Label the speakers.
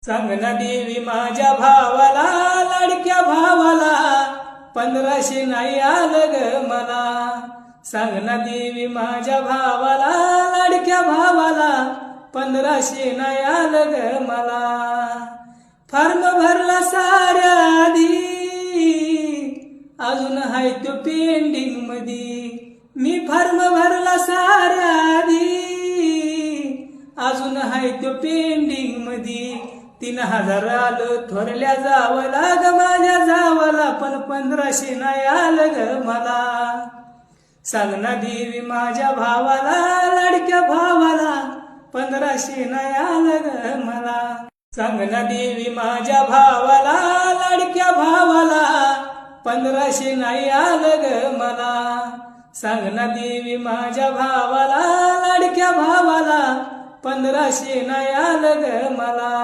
Speaker 1: सांग ना देवी माझ्या भावाला, लाडक्या भावाला 1500 नाही आलं ग मला. सांग ना देवी माझ्या भावाला, लाडक्या भावाला 1500 नाही आलं ग मला. फॉर्म भरला साऱ्या आधी, अजून हाय तो पेंडिंग मधी. मी फॉर्म भरला साऱ्या आधी, अजून हाय तो पेंडिंग मधी. 3000 आलं थोरल्या जावला ग माझ्या जावाला, पण 1500 नाही आलं ग मला. सांग ना देवी माझ्या भावाला, लाडक्या भावाला 1500 नाही आलं ग मला. सांग ना देवी माझ्या भावाला, लाडक्या भावाला 1500 नाही आलं ग मला. सांग ना देवी माझ्या भावाला, लाडक्या भावाला 1500 नाही आलं ग मला.